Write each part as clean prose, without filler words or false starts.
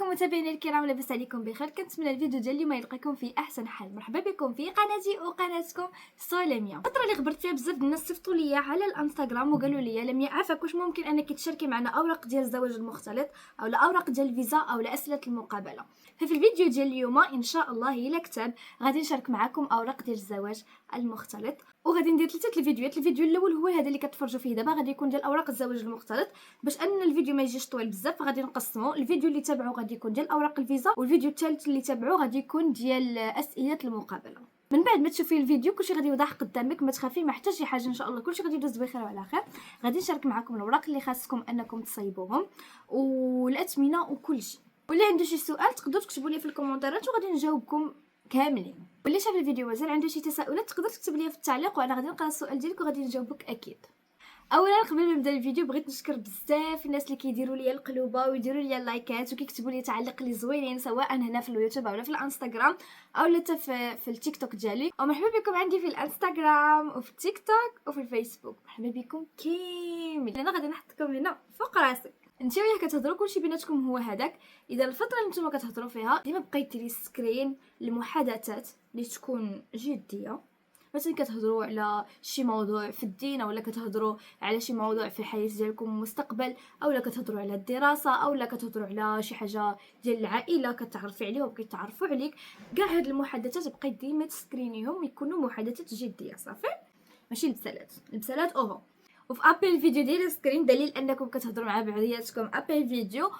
عليكم متابعينا الكرام، لاباس عليكم بخير؟ كنتمنى الفيديو ديال اليوم يلقاكم في احسن حال. مرحبا بكم في قناتي وقناتكم سوليميا. الفتره اللي خبرت فيها بزاف الناس صيفطوا لي على الانستغرام وقالوا لي لميا عافاك واش ممكن انك تشاركي معنا اوراق ديال الزواج المختلط او اوراق ديال الفيزا او اسئله المقابله. ففي الفيديو ديال اليوم ان شاء الله الى كتاب غادي نشارك معكم اوراق ديال الزواج المختلط، وغادي ندير ثلاثه الفيديوهات. الفيديو الاول هو هذا اللي كتفرجوا فيه دابا، غادي يكون ديال اوراق الزواج المختلط. باش ان الفيديو ما يجيش طويل بزاف غادي نقسموا. الفيديو اللي تابعوا غادي يكون ديال اوراق الفيزا، والفيديو الثالث اللي تابعوا غادي يكون ديال اسئله المقابله. من بعد ما تشوفي الفيديو كلشي غادي يوضح قدامك، ما تخافي ما حتى شي حاجه، ان شاء الله كلشي غادي يدوز بخير وعلى خير. غادي نشارك معكم الاوراق اللي خاصكم انكم تصايبوهم والاثمنه وكلشي. واللي عنده شي سؤال تقدروا تكتبوا لي في الكومونتيرات وغادي نجاوبكم كاملين. واللي شاف الفيديو مازال عنده شي تساؤلات تقدر تكتب لي في التعليق وانا غادي نقرا السؤال ديالك وغادي نجاوبك اكيد. اولا قبل ما نبدا الفيديو بغيت نشكر بزاف الناس اللي كيديروا لي القلوبه ويديروا لي اللايكات وكيكتبوا لي تعليق لي زوينين، سواء هنا في اليوتيوب او في الانستغرام او حتى في التيك توك ديالي. ومرحبا بكم عندي في الانستغرام وفي التيك توك وفي الفيسبوك، مرحبا بكم كامل. انا غادي نحطكم هنا فوق راسك. نتوما كتهضروا كلشي بيناتكم هو هذاك. اذا الفتره اللي نتوما كتهضروا فيها ديما بقيتي ديري سكرين لمحادثات اللي تكون جديه، مثلا كتهضروا على شي موضوع في الدين، اولا كتهضروا على شي موضوع في الحياه ديالكم المستقبل، اولا كتهضروا على الدراسه، اولا كتهضروا على شي حاجه ديال العائله كتعرفي عليها وكيتعرفوا عليك. كاع هاد المحادثات بقيت ديما تسكرينيهم يكونوا محادثات جديه صافي، ماشي البسالات اوهو. وفي ابل فيديو ديري سكرين دليل انكم كتهضروا مع بعضياتكم ابل فيديو،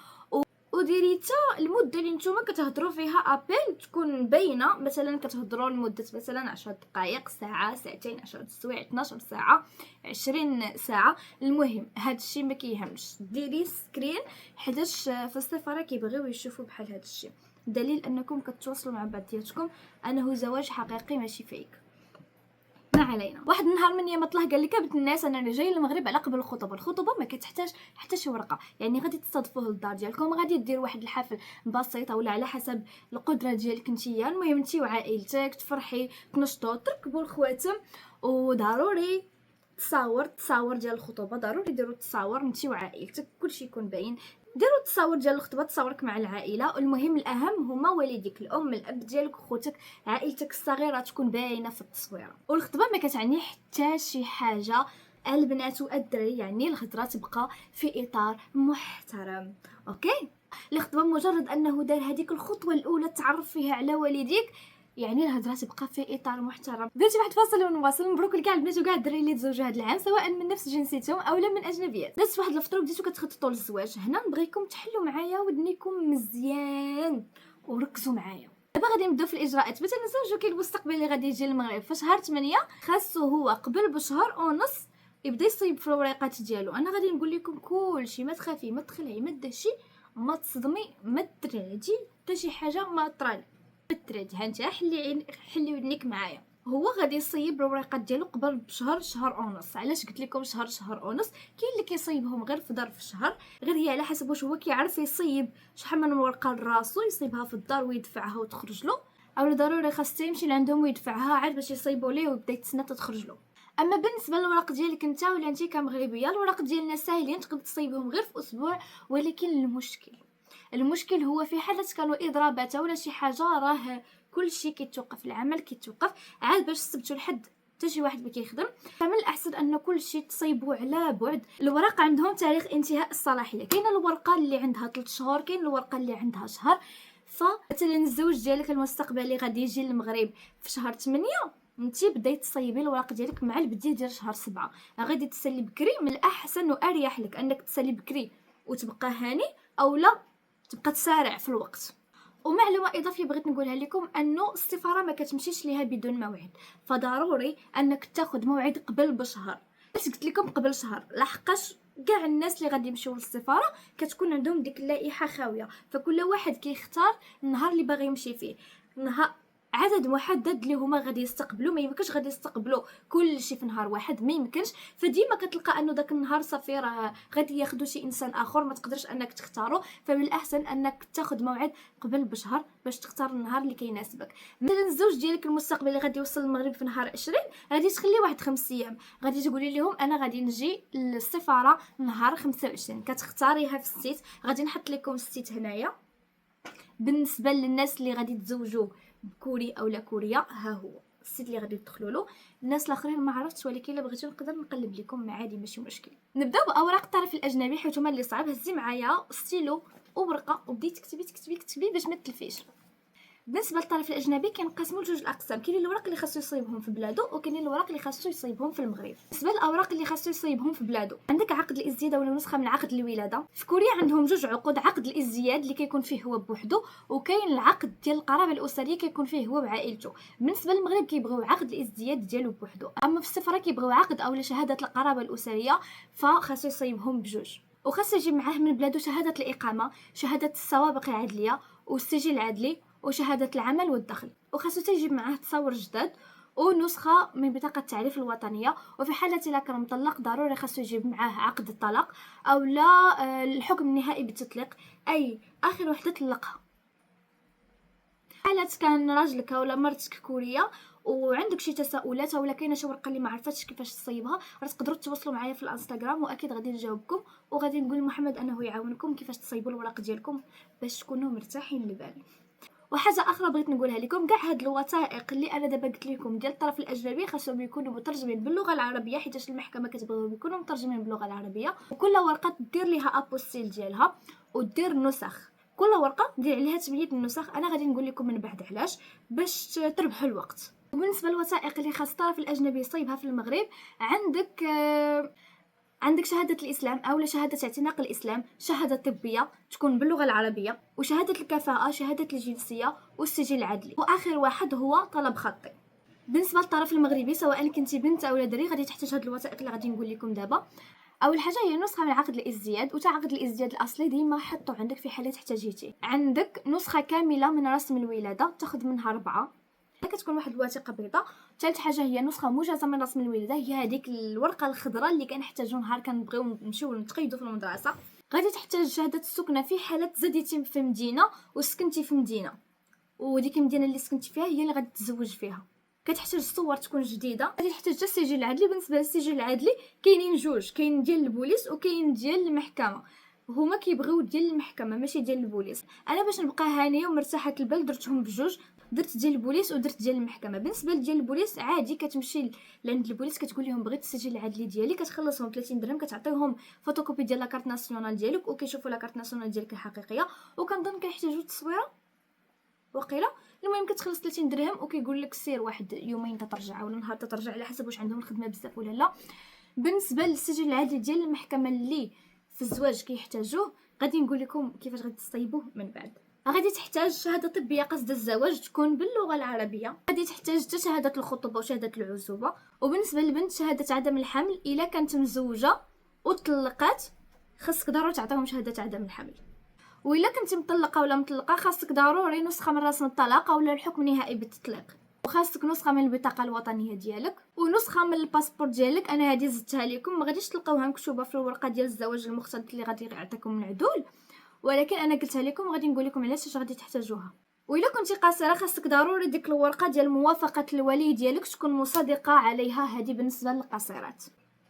وديري حتى المده اللي نتوما كتهضروا فيها ابل تكون باينه. مثلا كتهضروا لمده مثلا 10 دقائق، ساعه، ساعتين، 10 سوايع، 12 ساعه، 20 ساعه. المهم هذا الشيء ما كيهمش، ديري سكرين حيتاش في السفاره كيبغيو يشوفوا بحال هذا الشيء، دليل انكم كتواصلوا مع بعضياتكم انه زواج حقيقي ماشي فيك. ما علينا. واحد النهار من ايام طلع قال لك بنت الناس انا جاي للمغرب على قبل الخطوبه ما كتحتاج حتى شي ورقه، يعني غادي تصادفوه للدار ديالكم، غادي دير واحد الحفل بسيط ولا على حسب القدره ديالك نتيا. المهم انتي وعائلتك تفرحي، تنشطوا، تركبوا الخواتم، وضروري تصاور ديال الخطوبه، ضروري ديروا التصاور انتي وعائلتك كلشي يكون باين. ديروا التصاور ديال الخطبه، تصاورك مع العائله. المهم الاهم هما والديك، الام، الاب ديالك، خوتك، عائلتك الصغيره تكون باينه في التصويره. والخطبه ما كتعني حتى شي حاجه البنات والدراري، يعني الهضره تبقى في اطار محترم. اوكي، الخطبه مجرد انه دار هذيك الخطوه الاولى تعرف فيها على والديك، يعني الهضره تبقى في اطار محترم. درتي واحد فاصل ونواصل. مبروك لكاع البنات وكاع الدراري اللي تزوجوا هذا العام، سواء من نفس جنسيتهم او من اجنبيات. ناس واحد الفتره بديتو كتخططوا للزواج، هنا نبغيكم تحلوا معايا ودنيكم مزيان وركزوا معايا. دابا غادي نبداو في الاجراءات. مثلا زوجك المستقبل اللي غادي يجي للمغرب في شهر 8 خاصو هو قبل بشهر ونص يبدا يصيب في الوريقات ديالو. انا غادي نقول لكم كلشي، ما تخافي، ما تخلعي، ما دهشي، ما تصدمي، ما ترعدي، حتى شي حاجه ما طرالك. ها انت حلي ودنيك معايا. هو غادي يصيب الوريقات ديالو قبل بشهر، شهر ونص. علاش قلت لكم شهر ونص؟ كاين اللي كيصيبهم غير في ظرف شهر، غير هي على حسب واش هو كيعرف يصيب شحال من ورقه لراسو، يصيبها في الدار ويدفعها وتخرج له، او ضروري خاص يمشي لعندهم ويدفعها عاد باش يصيبوا ليه ويبدا يتسنى تخرج له. اما بالنسبه للوراق ديالك انت ولا انت كمغربيه، الوراق ديالنا ساهلين تقدر تصيبهم غير في اسبوع. ولكن المشكل هو في حالة كانوا اضرابات ولا شي حاجه، راه كلشي كيتوقف، العمل كيتوقف عاد باش تثبتوا لحد حتى شي واحد ما كيخدم. فمن الاحسن ان كلشي تصيبوا على بعد. الورق عندهم تاريخ انتهاء الصلاحيه، كاينه الورقه اللي عندها 3 شهور، كاين الورقه اللي عندها شهر. فمثلا الزوج ديالك المستقبلي غادي يجي للمغرب في شهر 8، انتي بداي تصيبي الوراق ديالك مع البدايه ديال شهر 7. غادي تسالي بكري، من الاحسن واريح لك انك تسالي بكري وتبقى هاني، او لا تبقى تسارع في الوقت. ومعلومه اضافيه بغيت نقولها لكم انه السفاره ما كتمشيش ليها بدون موعد، فضروري انك تاخذ موعد قبل بشهر. علاش قلت لكم قبل شهر؟ لحقاش كاع الناس اللي غادي يمشيو للسفاره كتكون عندهم ديك اللائحه خاويه، فكل واحد كيختار النهار اللي باغي يمشي فيه. نهار عدد محدد اللي هما غادي يستقبلوا، ما يمكنش غادي يستقبلوا كل شيء في نهار واحد، ما يمكنش. فديما كتلقى انه داك النهار صافي راه غادي ياخذوا شي انسان اخر، ما تقدرش انك تختاروا. فمن الاحسن انك تاخذ موعد قبل بشهر باش تختار النهار اللي كيناسبك. مثلا الزوج ديالك المستقبلي اللي غادي يوصل للمغرب في نهار 20، غادي تخلي واحد 5 ايام، غادي تقولي لهم انا غادي نجي للسفاره نهار 25. كتختاريها في السيت، غادي نحط لكم السيت هنايا، بالنسبه للناس اللي غادي يتزوجوا بكوري او لا كوريا، ها هو السيت اللي غادي تدخلوا له. الناس الاخرين ما عرفتش، ولكن الا بغيتو نقدر نقلب لكم عادي، ماشي مشكل. نبداو باوراق الطرف الاجنبي حيت هما اللي صعب. هزي معايا ستيلو وورقه وبديتي تكتبي باش ما تلفيش. بالنسبه للطرف الاجنبي كينقسموا لجوج الاقسام، كاين الوراق اللي خاصو يصيبهم في بلادو وكاين الوراق اللي خاصو يصيبهم في المغرب. بالنسبه للاوراق اللي خاصو يصيبهم في بلادو، عندك عقد الازدياد ولا نسخه من عقد الولاده. في كوريا عندهم جوج عقود، عقد الازدياد اللي كيكون فيه هو بوحدو، وكاين العقد ديال القرابه الاسريه كيكون فيه هو بعائلته. بالنسبه للمغرب كيبغيو عقد الازدياد ديالو بوحدو، اما في السفاره كيبغيو عقد اولا شهاده القرابه الاسريه، فخاصو يصيبهم بجوج. وخاصو يجيب معاه من بلادو شهاده الاقامه، شهاده السوابق العدليه والسجل العدلي وشهادة العمل والدخل. وخاصو تيجيب معاه تصاور جداد ونسخة من بطاقة التعريف الوطنية. وفي حالة إلا كان مطلق ضروري خاصو يجيب معاه عقد الطلاق أو لا الحكم النهائي بالتطليق، أي آخر وحدة طلقها. حالة كان راجلك ولا مرتك كورية وعندك شي تساؤلات ولا كاينه شي ورقه اللي ما عرفتش كيفاش تصيبها، راه تقدروا تتواصلوا معايا في الانستغرام واكيد غادي نجاوبكم، وغادي نقول لمحمد انه يعاونكم كيفاش تصيبوا الوراق ديالكم باش تكونوا مرتاحين البال. وحاجه اخرى بغيت نقولها لكم، كاع هاد الوثائق اللي انا دابا قلت لكم ديال الطرف الاجنبي خاصهم يكونوا مترجمين باللغه العربيه، حيت المحكمه كتبغيهم يكونوا مترجمين باللغه العربيه. وكل ورقه دير ليها ابوستيل ديالها ودير نسخ، كل ورقه دير عليها 8 النسخ. انا غادي نقول لكم من بعد علاش باش تربحوا الوقت. وبالنسبه للوثائق اللي خاص الطرف الاجنبي يصيبها في المغرب، عندك شهادة الإسلام أو شهادة اعتناق الإسلام، شهادة طبية تكون باللغة العربية، وشهادة الكفاءة، شهادة الجنسية والسجل العدلي، وآخر واحد هو طلب خطي. بالنسبة للطرف المغربي سواء كنتي بنت أو دري غادي تحتاج هاد الوثائق اللي غادي نقول لكم دابا. اول حاجه هي نسخه من عقد الازدياد، وتا عقد الازدياد الاصلي ديما حطو عندك في حاله احتاجيتيه. عندك نسخه كامله من رسم الولاده تاخذ منها 4، كتكون واحد الوثيقه بيضاء. ثالث حاجه هي نسخه موجزه من رسم الولاده، هي هذيك الورقه الخضراء اللي كنحتاجو نهار كنبغيو نمشيو نتقيدوا في المدرسه. غادي تحتاج شهاده السكنه في حاله زاديتي في مدينه وسكنتي في مدينه، وديك المدينه اللي سكنتي فيها هي اللي غادي تتزوج فيها. كتحتاج الصور تكون جديده. غادي تحتاج حتى السجل العدلي. بالنسبه للسجل العدلي كاينين جوج، كاين ديال البوليس وكاين ديال المحكمه، هما كيبغيو ديال المحكمه ماشي ديال البوليس. انا باش نبقى هانيه ومرتاحه البال درتهم بجوج، درت ديال البوليس ودرت ديال المحكمه. بالنسبه لديال البوليس عادي كتمشي لعند البوليس كتقول لهم بغيت السجل العدلي ديالي، كتخلصهم 30 درهم، كتعطيهم فوتوكوبي ديال لاكارت ناسيونال ديالك وكيشوفوا لاكارت ناسيونال ديالك الحقيقيه. وكنظن كيحتاجوا تصويره وقيله. المهم كتخلص 30 درهم وكيقول لك سير واحد يومين تترجع ولا نهار تترجع على حسب واش عندهم الخدمه بزاف ولا لا. بالنسبه للسجل العادي ديال المحكمه اللي في الزواج كيحتاجوه غادي نقول لكم كيفاش غادي تصايبوه من بعد. غادي تحتاج شهاده طبيه قصد الزواج تكون باللغه العربيه. غادي تحتاج حتى شهاده الخطوبه وشهاده العزوبه. وبالنسبه للبنت شهاده عدم الحمل، الا كانت مزوجه وطلقات خاصك ضروري تعطيهم شهاده عدم الحمل. وإلا كنتي مطلقه ولا مطلقه خاصك ضروري نسخه من رسم الطلاق اولا الحكم النهائي بالتطليق، وخاصك نسخه من البطاقه الوطنيه ديالك ونسخه من الباسبور ديالك. انا هذه زدتها لكم، ما غاديش تلقاوها مكتوبه في الورقه ديال الزواج المختلط اللي غادي يعطيكم العدول، ولكن انا قلتها لكم وغادي نقول لكم علاش غادي تحتاجوها. وإلا كنتي قاصره خاصك ضروري ديك الورقه ديال موافقه الولي ديالك تكون مصادقه عليها، هذه بالنسبه للقاصرات.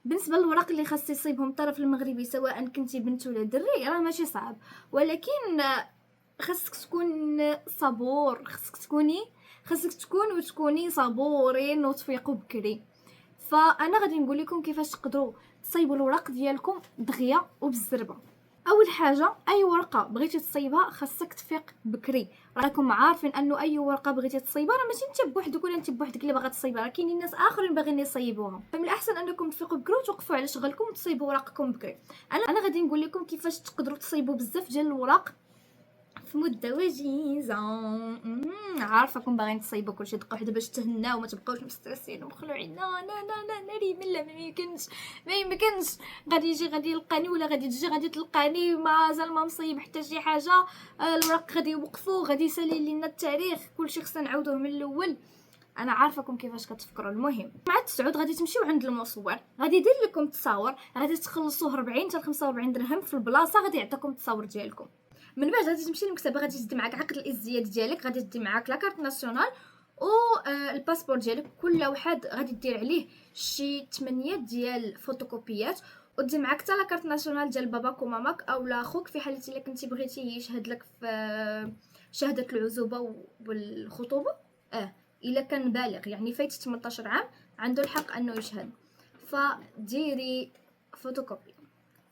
بالنسبه للوراق اللي خاص يصيبهم الطرف المغربي سواء كنتي بنت ولا دري راه ماشي صعب، ولكن خاصك تكون صبور، خاصك تكوني صبورين وتفيقوا بكري. فانا غادي نقول لكم كيفاش تقدروا تصيبوا الوراق ديالكم دغيا وبالزربه. اول حاجه اي ورقه بغيتي تصيبها خاصك تفيق بكري. راكم عارفين انه اي ورقه بغيتي تصيبها راه ماشي انت بوحدك ولا انت بوحدك اللي باغا تصيبها، راه كاينين ناس اخرين باغيين يصيبوها. فمن الاحسن انكم تفيقوا بكري وتوقفوا على شغلكم وتصيبوا ورقكم بكري. انا غادي نقول لكم كيفاش تقدروا تصيبوا بزاف ديال الوراق في مده وجيزه. عارفاكم باغيين تصيبوا كلشي دقه وحده باش تهناو وما تبقاوش مسترسين ومخلوعين. لا ناري ملا ما يمكنش غادي يلقاني ولا غادي تجي غادي تلقاني مازال ما مصيب حتى شي حاجه. الوراق غادي يوقفوا، غادي يسالي لينا التاريخ، كلشي خصنا نعاودوه من الاول. انا عارفاكم كيفاش كتفكروا. المهم مع التسعود غادي تمشيو عند المصور، غادي يدير لكم التصاور، غادي تخلصوه 40 حتى 45 درهم في البلاصه، غادي يعطيكم التصاور ديالكم. من بعد غادي تمشي للمكتبه، غادي تدي معاك عقد الازدياد ديالك، غادي تدي معاك لاكارت ناسيونال و الباسبور ديالك. كل واحد غادي دير عليه شي 8 ديال فوتوكوبيات، ودي معاك حتى لا كارت ناسيونال ديال باباك وماماك اولا خوك في حاله الا كنتي بغيتي يشهد لك في شهاده العزوبه والخطوبه. الا كان بالغ يعني فايت 18 عام عنده الحق انه يشهد. فديري فوتوكوبي،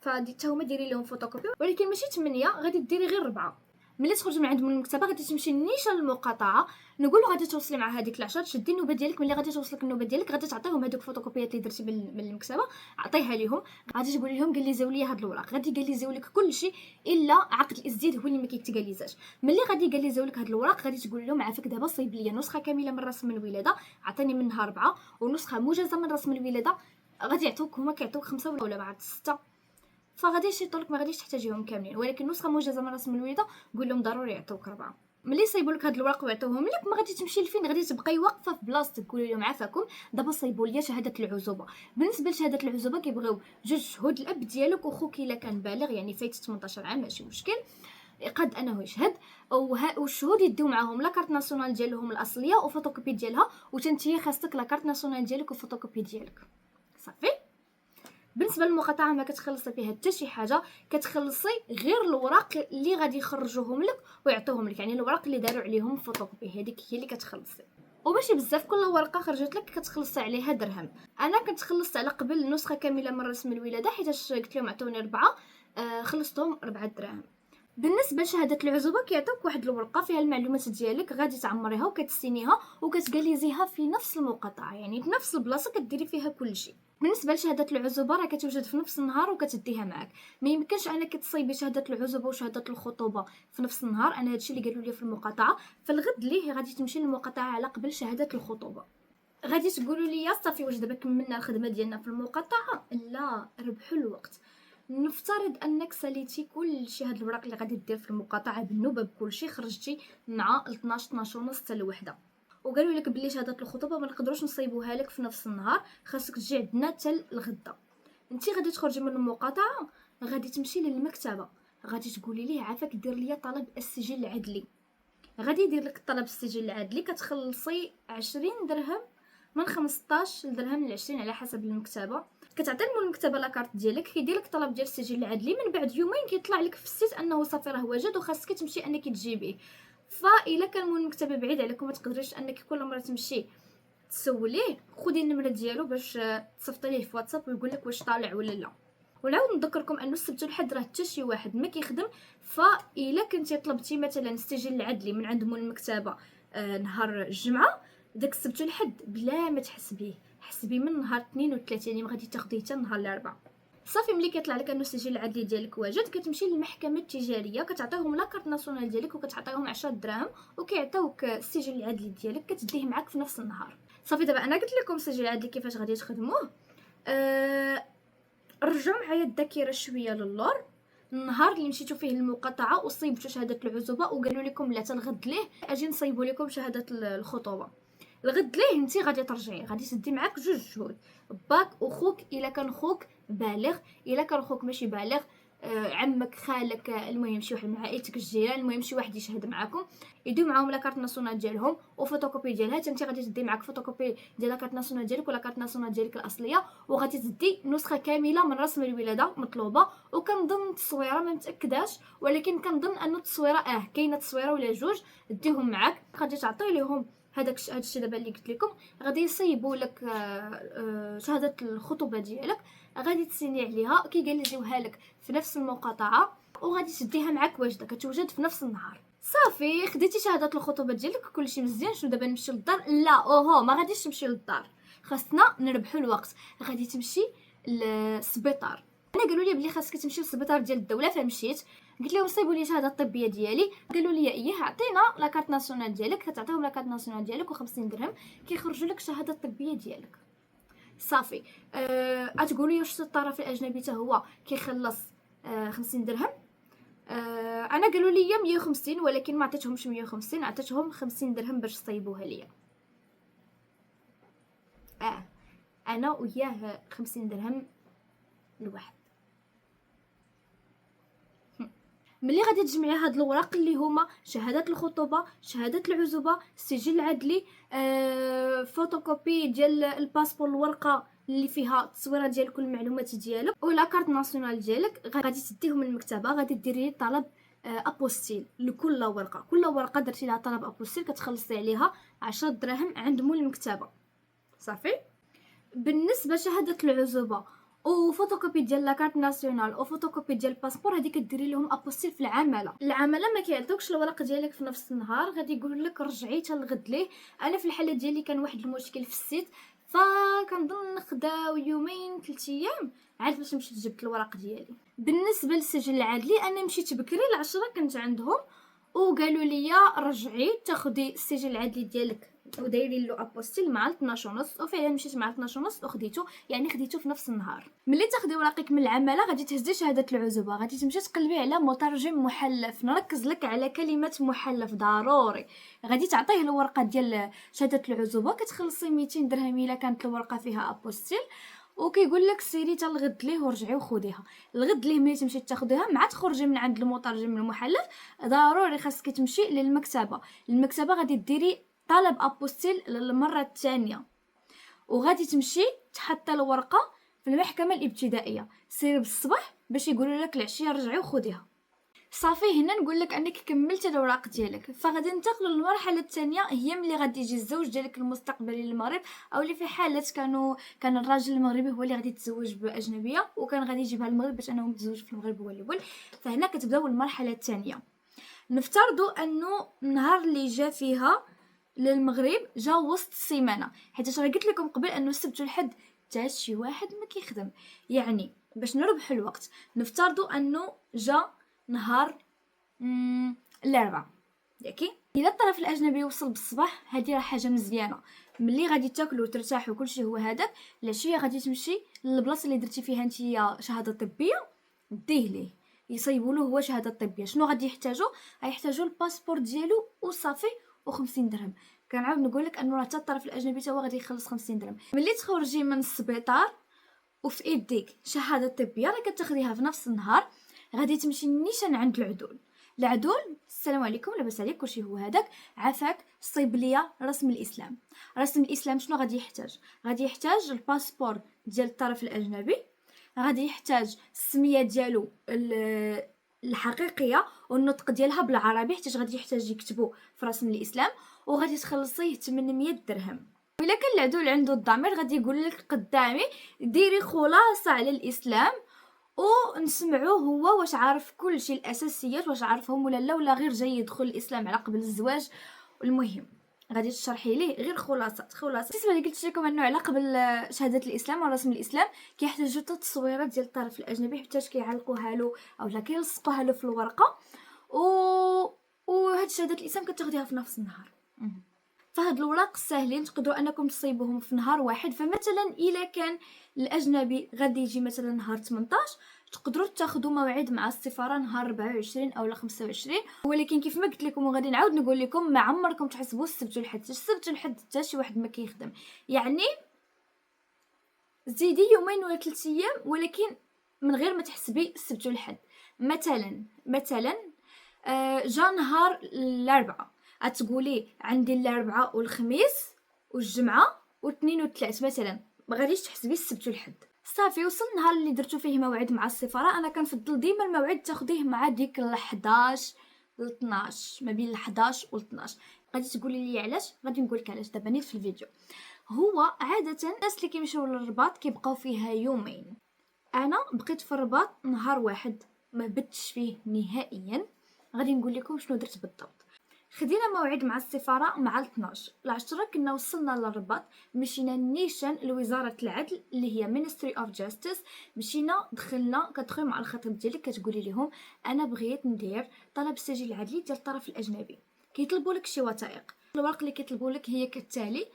فدي حتى هما ديري لهم فوتوكوبي، ولكن ماشي 8 غادي ديري غير 4. ملي تخرجي من عند المكتبه غادي تمشي نيشان للمقاطعه، نقولوا غادي توصلي مع هذيك العشره، تشدي النوبه ديالك. ملي غادي توصلك النوبه ديالك غادي تعطيهم هذوك الفوتوكوبيات اللي درتي من المكتبه، عطيها ليهم. غادي تقولي لهم قليزيو لي هاد الوراق، غادي يقليزيو لك كلشي الا عقد الازدياد هو اللي ما كيتقليزاش. ملي غادي يقليزيو لك هاد الوراق غادي تقول لهم عافاك دابا صايب لي نسخه كامله من رسم الولاده، عطيني منها 4 ونسخه موجزه من رسم الولاده. غادي يعطوك هما كيعطوك 5 ولا بعد 6، فغادي يشيطوا لك ما غاديش تحتاجيهم كاملين، ولكن نسخه موجزه من رسم الولاده قول لهم ضروري يعطوك 4. ملي يصايبوا لك هاد الوراق ويعطوهم لك ما غادي تمشي لفين، غادي تبقاي واقفه في بلاصتك قولي لهم عافاكم دابا صايبوا لي شهاده العزوبه. بالنسبه لشهاده العزوبه كيبغيو جوج شهود، الاب ديالك وخوك الا كان بالغ يعني فايت 18 عام ماشي مشكل قد انه يشهد، والشهود يديو معاهم لا كارت ناسيونال ديالهم الاصليه وفوتوكوبي ديالها، وتنتي خاصك لا كارت ناسيونال ديالك وفوتوكوبي ديالك صافي. بالنسبه للمقاطعه ما كتخلصي فيها حتى شي حاجه، كتخلصي غير الوراق اللي غادي يخرجوهم لك ويعطوهم لك، يعني الوراق اللي داروا عليهم فوتوكوبي هذيك هي اللي كتخلصي. وماشي بزاف، كل ورقه خرجت لك كتخلصي عليها درهم. انا كنت خلصت على قبل نسخه كامله من رسم الولاده حيتاش قلت لهم عطوني 4، خلصتهم 4 دراهم. بالنسبه لشهاده العزوبه كيعطوك واحد الورقه فيها المعلومات ديالك، غادي تعمريها وكتسينيها وكتجاليزيها في نفس المقاطعه، يعني في نفس البلاصه كديري فيها كل شيء. بالنسبه لشهاده العزوبه راه كتوجد في نفس النهار وكتديها معاك، ما يمكنش انك تصايبي شهاده العزوبه وشهاده الخطوبه في نفس النهار. انا هادشي اللي قالوا لي في المقاطعه، فالغد ليه غادي تمشي للمقاطعه على قبل شهاده الخطوبه. غادي تقولوا لي صافي واش دابا كملنا الخدمه ديالنا في المقاطعه؟ لا، ربحوا الوقت. نفترض انك ساليتي كلشي هاد الوراق اللي غادي دير في المقاطعه بالنوبه بكلشي، خرجتي مع 12 ونص حتى الوحده، وقالوا لك بلي شهاده الخطوبه ما نقدروش نصيبوها لك في نفس النهار، خاصك تجي عندنا حتى الغدا. انت غادي تخرجي من المقاطعه غادي تمشي للمكتبه، غادي تقولي ليه عافاك دير لي طلب السجل العدلي. غادي يدير لك طلب السجل العدلي، كتخلصي 20 درهم من 15 درهم ل 20 على حسب المكتبه. كتعطي مول المكتبه لاكارت ديالك، كيدير لك طلب ديال السجل العدلي، من بعد يومين كيطلع لك في السيت انه صافي راه واجد وخاصك تمشي انك تجيبيه. فاذا كان مول المكتبه بعيد عليكم ما تقدريش انك كل مره تمشي تسوليه، خدي النمره ديالو باش تصيفطي ليه في واتساب ويقول لك واش طالع ولا لا. ونعاود نذكركم انه السبت والحد راه حتى شي واحد ما كيخدم، فاذا كنتي طلبتي مثلا السجل العدلي من عند مول المكتبه نهار الجمعه، داك السبت والحد بلا ما تحسبيه، حسبي من نهار 32 اللي غادي تاخديه حتى نهار الاربعاء. صافي ملي كيطلع لك انه السجل العدلي ديالك واجد، كتمشي للمحكمه التجاريه كتعطيهم لا كارت ناسيونال ديالك وكتعطيهم 10 دراهم وكيعطيوك السجل العدلي ديالك كتديه معاك في نفس النهار. صافي دابا انا قلت لكم السجل العدلي كيفاش غادي تخدموه. رجعوا معايا الذاكره شويه للور، النهار اللي مشيتو فيه للمقاطعه وصيبتوا شهاده العزوبه وقالوا لكم لا الغد ليه اجي نصيبوا لكم شهاده الخطوبه، الغد ليه انت غادي ترجعي، غادي تدي معاك جوج شهود، باك وخوك الا كان خوك بالغ، الا كان خوك ماشي بالغ عمك خالك، المهم شي واحد من عائلتك الجيران، المهم شي واحد يشهد معاكم، يديو معاهم لا كارت ناسيونال ديالهم وفوتوكوبي ديالها. انت غادي تدي معاك فوتوكوبي ديال لا كارت ناسيونال ديالك ولا كارت ناسيونال ديالك الاصليه، وغادي تدي نسخه كامله من رسم الولاده مطلوبه. وكنظن التصويره ما متاكداش، ولكن كنظن ان التصويره كاينه تصويره ولا جوج، ديهم معاك. غادي تعطي لهم هادشي دابا اللي قلت لكم، غادي يصيبوا لك شهاده الخطوبه ديالك، غادي تسيني عليها كيجلزوها لك في نفس المقاطعه وغادي تديها معاك واجده، كتوجد في نفس النهار. صافي خديتي شهاده الخطوبه ديالك كلشي مزيان. شنو دابا نمشيو للدار؟ لا ما غاديش تمشي للدار، خاصنا نربحوا الوقت. غادي تمشي للسبيطار. انا قالوا لي بلي خاصك تمشي للسبيطار ديال الدوله، فمشيت قلت لهم صيبوا لي الشهاده الطبيه ديالي، قالوا لي اييه عطينا لا كارت ناسيونال ديالك، كتعطيهم لا كارت ناسيونال ديالك و50 درهم كيخرجوا لك الشهاده الطبيه ديالك. صافي غتقولوا لي واش الطرف الاجنبي حتى هو كيخلص 50 درهم؟ انا قالوا لي 150، ولكن ما عطيتهمش 150، عطيتهم 50 درهم باش صيبوها ليا. انا وياه 50 درهم الواحد. ملي غادي تجمعي هاد الوراق اللي هما شهاده الخطوبه، شهاده العزوبه، السجل العدلي، فوتوكوبي ديال الباسبور، الورقه اللي فيها التصويره ديال كل المعلومات ديالك ولا كارت ناسيونال ديالك، غادي تديهم للمكتبه، غادي ديري طلب ابوستيل لكل ورقه. كل ورقه درتي لها طلب ابوستيل كتخلصي عليها 10 دراهم عند مول المكتبه صافي. بالنسبه شهاده العزوبه وفوتوكوبي ديال لاكارت ناسيونال وفوتوكوبي ديال الباسبور، هذيك كديري لهم ابوستيل في العماله. العماله ما كيعطيوكش الورق ديالك في نفس النهار، غادي يقول لك رجعي حتى الغد ليه. انا في الحاله ديالي كان واحد المشكل في السيت، فكنظن خداو يومين 3 ايام عاد باش مشيت جبت الورق ديالي. بالنسبه للسجل العدلي انا مشيت بكري 10 كنت عندهم وقالوا لي رجعي تاخدي السجل العدلي ديالك ودايرين له ابوستيل مع 12:30، وفعلا مشيت مع 12:30 وخديته، يعني خديته في نفس النهار. ملي تاخدي ورقك من العماله غادي تهزي شهاده العزوبه، غادي تمشي تقلبي على مترجم محلف. نركز لك على كلمه محلف ضروري. غادي تعطيه الورقه ديال شهاده العزوبه، كتخلصي 200 درهم الا كانت الورقه فيها ابوستيل، وكيقول لك سيري حتى الغد ليه ورجعي وخديها. الغد ليه ملي تمشي تاخديها مع تخرجي من عند المترجم المحلف ضروري خاصك تمشي للمكتبه. المكتبه غادي ديري طلب ابوستيل للمره الثانيه، وغادي تمشي تحط الورقه في المحكمه الابتدائيه. سيري بالصباح باش يقولوا لك العشيه رجعي وخديها صافي. هنا نقول لك انك كملتي الاوراق ديالك، فغادي ننتقلوا للمرحله الثانيه، هي ملي غادي يجي الزوج ديالك المستقبلي للمغرب، او اللي في حاله كان الراجل المغربي هو اللي غادي يتزوج باجنبيه وكان غادي يجيبها للمغرب باش انهم يتزوجوا في المغرب هو الاول. فهنا كتبداو المرحله الثانيه. نفترضوا انه النهار اللي جا فيها للمغرب جا وسط السيمانه، حيت انا قلت لكم قبل انه السبت والحد حتى شي واحد ما كيخدم، يعني باش نربحوا الوقت نفترضوا انه جا نهار الاربعاء ياكي. الا الطرف الاجنبي وصل بالصباح هذه راه حاجه مزيانه، ملي غادي تاكلوا وترتاحوا وكلشي هو هذاك، العشيه غادي تمشي للبلاصه اللي درتي فيها نتيا شهاده طبيه ديه ليه يصيبوا له هو شهاده طبيه. شنو غادي يحتاجوا؟ غيحتاجوا الباسبور ديالو وصافي و50 درهم. كنعاود نقول لك انه راه حتى الطرف الاجنبي تا هو غادي يخلص 50 درهم. ملي تخرجي من السبيطار وفي ايديك شهاده طبيه راه كتاخديها في نفس النهار، غادي تمشي نيشان عند العدول. السلام عليكم لاباس عليك كلشي هو هذاك، عافاك صيب ليا رسم الاسلام. رسم الاسلام شنو غادي يحتاج؟ غادي يحتاج الباسبور ديال الطرف الاجنبي، غادي يحتاج السميه ديالو الحقيقيه والنطق ديالها بالعربي حيت غادي يحتاج يكتبوا في رسم الاسلام، وغادي تخلصيه 800 درهم. الا كان العدول عنده الضمير غادي يقول لك قدامي ديري خلاصه على الاسلام ونسمعوه هو واش عارف كل شيء الاساسيات واش عارفهم ولا لا، ولا غير جاي يدخل الاسلام على قبل الزواج. المهم غادي تشرحي ليه غير خلاصه. بالنسبه اللي قلت لكم انه على قبل شهاده الاسلام ورسم الاسلام كيحتاجوا حتى التصويرات ديال الطرف الاجنبي حتى كيعلقوها له او لا كيلصقوها له في الورقه، وهاد شهاده الاسلام كتاخديها في نفس النهار. فهاد الوراق ساهلين تقدروا انكم تصيبوهم في نهار واحد. فمثلا الا كان الاجنبي غادي يجي مثلا نهار 18 تقدروا تاخذوا موعد مع السفاره نهار 24 او 25. ولكن كيف ما قلت لكم وغادي نعاود نقول لكم ما عمركم تحسبوا السبت والحد حتى شي واحد ما كيخدم، يعني زيدي يومين ولا 3 ايام ولكن من غير ما تحسبي السبت والحد. مثلا جا نهار الاربعاء غتقولي عندي الاربعاء والخميس والجمعه والاثنين والثلاث مثلا، ما غاديش تحسبي السبت والحد. صافي وصل النهار اللي درتو فيه موعد مع السفاره. انا كنفضل ديما الموعد تاخديه مع ديك 11 ل 12، ما بين 11 و 12. غادي تقولي لي علاش؟ غادي نقول لك علاش دابا نيت في الفيديو. هو عاده الناس اللي كيمشيو للرباط كيبقاو فيها يومين، انا بقيت في الرباط نهار واحد ما بتش فيه نهائيا. غادي نقول لكم شنو درت بالضبط. خدينا موعد مع السفاره مع 12 العشرة كنا وصلنا للرباط، مشينا نيشان لوزاره العدل اللي هي Ministry of Justice. مشينا دخلنا كتدخلي مع الخطيب ديالك كتقولي لهم انا بغيت ندير طلب السجل العدلي ديال الطرف الاجنبي. كيطلبوا لك شي وثائق، الورق اللي كيطلبوا لك هي كالتالي: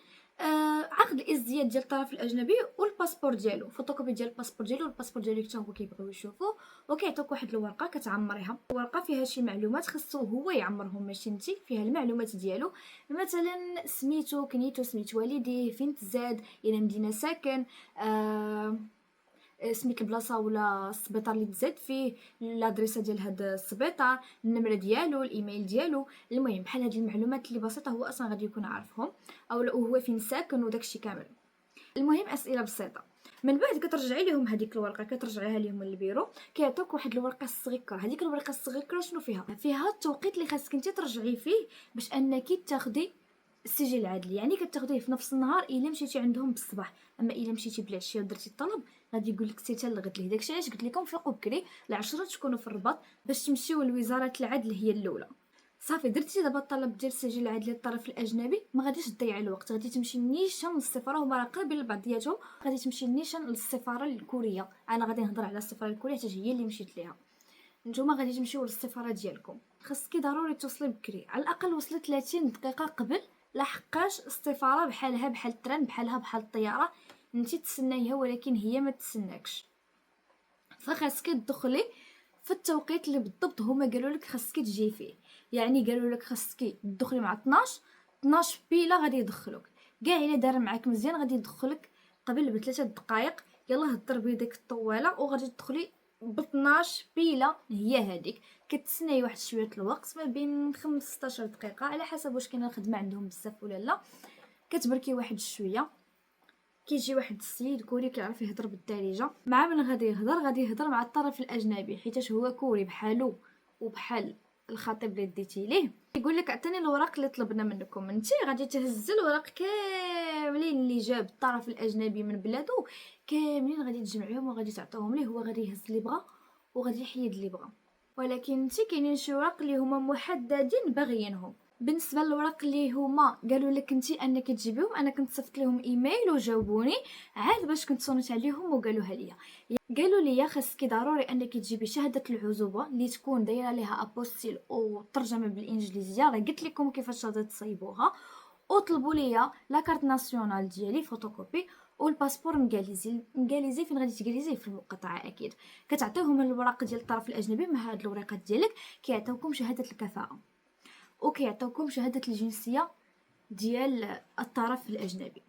عقد الازدياد ديال الطرف الاجنبي والباسبور ديالو، فوتوكوبي ديال الباسبور ديالو والباسبور ديالو حتى هو كيبغيو يشوفوه، وكيعطوك واحد الورقه كتعمريها. الورقه فيها شي معلومات خصو هو يعمرهم ماشي نتي، فيها المعلومات ديالو مثلا سميتو كنيتو سميت والديه فين تزاد الى مدينه ساكن، سميت البلاصه ولا السبيطار اللي تزاد فيه، الادريسه ديال هذا السبيطار، النمره ديالو، الايميل ديالو. المهم بحال هاد المعلومات اللي بسيطه هو اصلا غادي يكون عارفهم، او هو فين ساكن وداكشي كامل. المهم اسئله بسيطه. من بعد كترجعي لهم هذيك الورقه، كترجعيها لهم للبيرو، كيعطوك واحد الورقه الصغيره. هذيك الورقه الصغيره شنو فيها؟ فيها التوقيت اللي خاصك انت ترجعي فيه باش انك تاخدي السجل العدلي. يعني كتاخديه في نفس النهار الا مشيتي عندهم بالصباح، اما الا مشيتي بالعشيه ودرتي الطلب غادي يقول لك سي حتى لغد ليه. داكشي علاش قلت لكم فيقوا بكري العشره تكونوا في الرباط باش تمشيو لوزاره العدل هي الاولى. صافي درتي دابا الطلب ديال السجل العدلي للطرف الاجنبي، ما غاديش تضيعي الوقت، غادي تمشي نيشان للسفاره، هما راه قريبين لبعضياتهم، غادي تمشي نيشان للسفاره الكوريه. انا غادي نهضر على السفاره الكوريه حيت هي اللي مشيت ليها. نتوما غادي تمشيو للسفاره ديالكم، خاصك ضروري توصلي بكري، على الاقل وصلي 30 دقيقه قبل، لحقاش السفاره بحالها بحال التران، بحالها بحال الطياره، انت تسنايها ولكن هي ما تسناكش. فخاصك تدخلي في التوقيت اللي بالضبط هما قالوا لك خاصك تجي فيه. يعني قالوا لك خاصك تدخلي مع 12 بيلا غادي يدخلوك. كاع الا دار معاك مزيان غادي يدخلك قبل ب3 دقائق. يلا هضر بيدك الطواله وغادي تدخلي ب 12 بيلا، هي هذيك. كتسناي واحد شويه الوقت ما بين 15 دقيقه على حسب واش كاينه الخدمه عندهم بزاف ولا لا. كتبركي واحد شويه، كيجي واحد السيد كوري كيعرف يهضر بالدارجه. مع من غادي يهضر مع الطرف الاجنبي حيتاش هو كوري بحالو وبحال الخطيب اللي ديتي ليه. يقول لك اعطيني الوراق اللي طلبنا منكم. انت غادي تهز الوراق كاملين اللي جاب الطرف الاجنبي من بلادو، كاملين غادي تجمعيهم وغادي تعطيهم ليه، هو غادي يهز اللي بغا وغادي يحيد اللي بغا. ولكن انت كاينين شي وراق اللي هما محددين باغيينهم. بالنسبه للوراق اللي هما قالوا لك انت انك تجيبيهم، انا كنت صيفط لهم ايميل وجاوبوني عاد باش كنت صونيت عليهم وقالوها ليا. قالوا لي خاصك ضروري انك تجيبي شهاده العزوبه اللي تكون دايره ليها ابوستيل وترجمه بالانجليزيه، راه قلت لكم كيفاش غادي تصايبوها. وطلبوا ليا لا كارت ناسيونال ديالي فوتوكوبي والباسبور مغاليزي فين غادي تغاليزيه في المقاطعه اكيد. كتعطيهم الوراق ديال الطرف الاجنبي مع هاد الورقات ديالك، كيعطيوكم شهاده الكفاءه وكيعطيوكم شهاده الجنسيه ديال الطرف الاجنبي.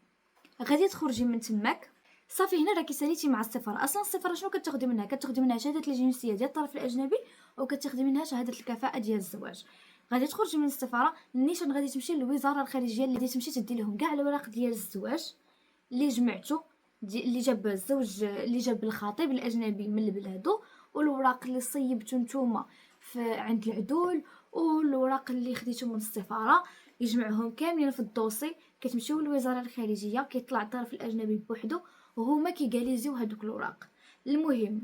غادي تخرجي من تماك صافي. هنا راكي ساليتي مع السفاره. اصلا السفاره شنو كتاخدي منها؟ كتاخدي منها شهاده الجنسيه ديال الطرف الاجنبي وكتاخدي منها شهاده الكفاءه ديال الزواج. غادي تخرجي من السفاره نيشان غادي تمشي للوزاره الخارجيه اللي غادي تمشي تدي لهم كاع الوراق ديال الزواج اللي جمعتو، اللي جاب الزوج، اللي جاب الخطيب الاجنبي من بلادو، والوراق اللي صيبتو نتوما عند العدول، والوراق اللي خديتو من السفاره. يجمعهم كاملين في الدوسي، كتمشيو للوزاره الخارجيه، كيطلع الطرف الاجنبي بوحدو وهما كيغاليزيو هذوك الوراق. المهم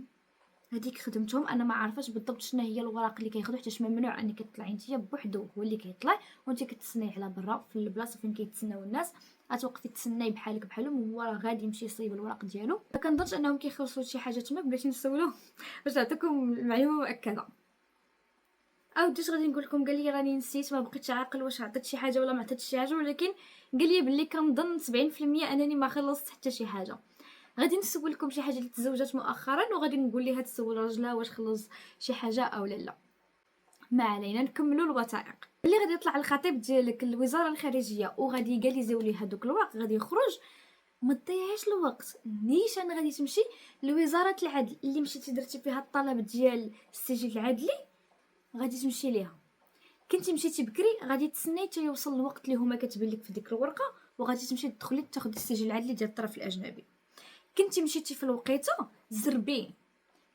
هذيك خدمتهم. انا ما عارفاش بالضبط شنو هي الوراق اللي كياخذوا حيت ممنوع انك تطلعي نتيا بوحدو، هو اللي كيطلع وانت كتسناي على برا في البلاصه فين كيتسناو الناس. غتوقفي تسناي بحالك بحالهم وهو راه غادي يمشي يصيب الوراق ديالو. ما كنظنش انهم كيخلصوا شي حاجه تما. بلاتي نسولو باش نعطيكم المعلومه مؤكده. ديش غادي نقول لكم، قال لي راني نسيت، ما بقيتش عاقل واش عطيت شي حاجه ولا ما عطيتش شي حاجه، ولكن قال لي بلي كنظن 70% انني ما خلصت حتى شي حاجه. غادي نسولكم شي حاجه اللي تزوجات مؤخرا وغادي نقول لها تسول راجلها واش خلص شي حاجه او لا. ما علينا، نكملوا الوثائق. اللي غادي يطلع الخطيب ديالك الوزاره الخارجيه وغادي يجاليزيو ليه هذوك الوراق غادي يخرج. ما تضيعيش الوقت، نيشان غادي تمشي لوزاره العدل اللي مشيتي درتي فيها الطلب ديال السجل العدلي، غادي تمشي ليها. كنتي مشيتي بكري غادي تسناي حتى يوصل الوقت اللي هما كاتبين لك في ديك الورقه وغادي تمشي تدخلي تاخدي السجل العدلي ديال الطرف الاجنبي. كنتي مشيتي في الوقيته زربي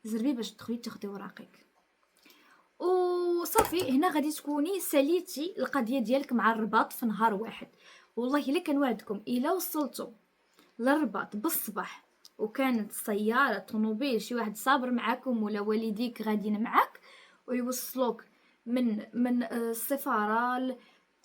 باش تدخلي تاخدي وراقك وصافي. هنا غادي تكوني ساليتي القضيه ديالك مع الرباط في نهار واحد. والله الا كنوعدكم الا وصلتوا للرباط بالصباح وكانت سياره طوموبيل شي واحد صابر معاكم ولا والديك غاديين معاك ويوصلوك من السفاره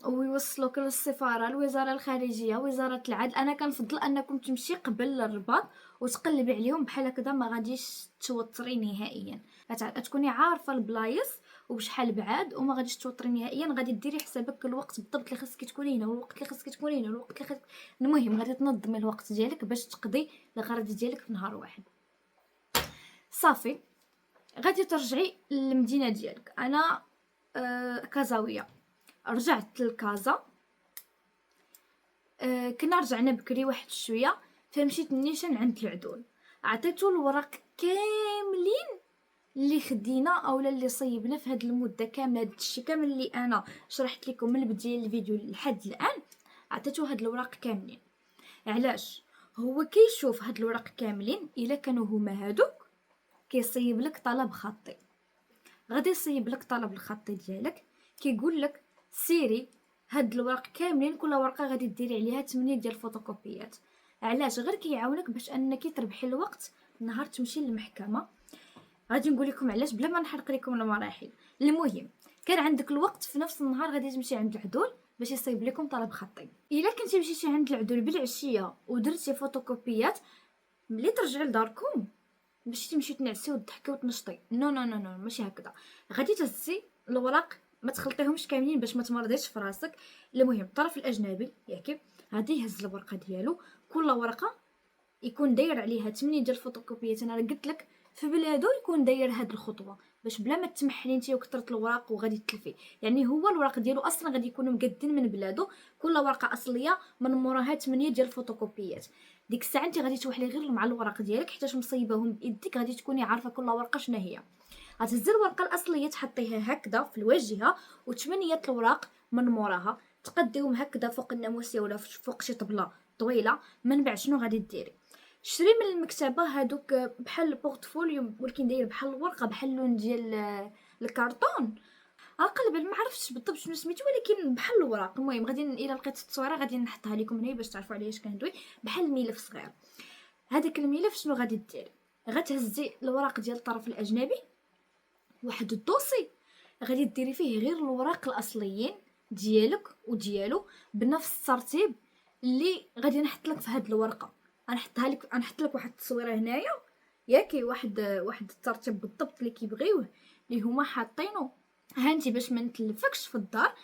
ويوصلوك للسفاره، الوزاره الخارجيه، وزاره العدل، انا كنفضل انكم تمشي قبل الرباط وتقلبي عليهم بحال هكذا، ما غاديش توتري نهائيا. غتكوني عارفه البلايص وبشحال بعاد وما غاديش توتري نهائيا. غادي ديري حسابك الوقت بالضبط اللي خاصك تكوني هنا والوقت اللي خاصك تكوني هنا والوقت اللي خاصك. المهم غادي تنظمي الوقت ديالك باش تقضي الغرض ديالك في نهار واحد. صافي غادي ترجعي للمدينه ديالك. انا كازاويه رجعت لكازا. كنا رجعنا بكري واحد شويه فمشيت نيشان عند العدول، عطيتو الوراق كاملين اللي خدينا اولا اللي صيبنا في هاد المده كامله. هاد الشيء كامل اللي انا شرحت لكم من بدايه الفيديو لحد الان عطيتو هاد الوراق كاملين. علاش؟ هو كيشوف هاد الوراق كاملين الا كانوا هما هادوك، كيصيب لك طلب خطي. غادي يصيب لك طلب الخطي ديالك، كيقول لك سيري هاد الوراق كاملين، كل ورقه غادي ديري عليها 8 ديال الفوتوكوبيات. علاش؟ غير كيعاونك باش انك تربحي الوقت نهار تمشي للمحكمه. غادي نقول لكم علاش بلا ما نحرق لكم المراحل. المهم، كان عندك الوقت في نفس النهار غادي تمشي عند العدول باش يصيب لكم طلب خطي. الا كنتي مشيتي عند العدول بالعشيه ودرتي فوتوكوبيات، ملي ترجعي لداركم باش تمشي تنعسي وتضحكي وتنشطي، نو نو نو نو، ماشي هكذا. غادي تهزي الوراق، ما تخلطيهمش كاملين باش ما تمرضيش في راسك. المهم الطرف الاجنبي ياكي غادي يهز الورقه ديالو، كل ورقه يكون داير عليها 8 ديال الفوتوكوبيات. انا قلت لك في بلادو يكون داير هاد الخطوه باش بلا ما تمحلي نتي وكثرت الوراق وغادي تلفي. يعني هو الوراق ديالو اصلا غادي يكونوا مقادين من بلادو، كل ورقه اصليه من موراها 8 ديال الفوتوكوبيات. ديك الساعه انت غادي توحلي غير مع الوراق ديالك حيت مصيباهم بيدك، غادي تكوني عارفه كل ورقه شنو هي. غتهزي الورقه الاصليه تحطيها هكذا في الواجهه، وثمانيه الوراق من موراها تقديهم هكذا فوق الناموسيه ولا فوق شي طبله طويله. من بعد شنو غادي ديري؟ شري من المكتبه هادوك بحال البورتفوليو ولكن داير بحال الورقه بحال اللون ديال الكرتون. اقلب ما عرفتش بالضبط شنو سميتو ولكن بحال الوراق. المهم غادي الا لقيت التصويره غادي نحطها لكم هنا باش تعرفوا على اش كندوي. بحال الملف صغير. هذاك الملف شنو غادي ديري؟ غتهزي الوراق ديال الطرف الاجنبي، واحد الدوسي غادي ديري فيه غير الوراق الاصليين ديالك وديالو بنفس الترتيب اللي غادي نحط لك في هاد الورقه. غنحطها لك، غنحط لك واحد التصويره هنايا ياكي واحد الترتيب بالضبط اللي كيبغيوه اللي هما حاطينه. هانتي باش ما نتلفكش في الدار،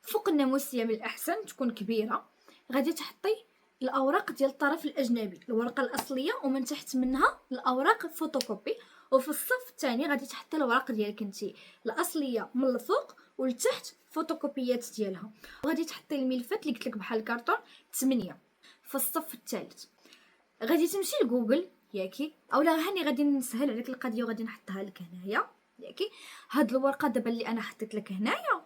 فوق الناموسيه من الاحسن تكون كبيره، غادي تحطي الاوراق ديال الطرف الاجنبي، الورقه الاصليه ومن تحت منها الاوراق الفوتوكوبي، وفي الصف الثاني غادي تحطي الوراق ديالك انتي الاصليه من الفوق ولتحت فوتوكوبيات ديالها. وغادي تحطي الملفات اللي قلت لك بحال الكرتون 8 في الصف الثالث. غادي تمشي لجوجل ياكي، اولا هاني غادي نسهل عليك القضيه وغادي نحطها لك هنايا ياكي. هاد الورقه دابا اللي انا حطيت لك هنايا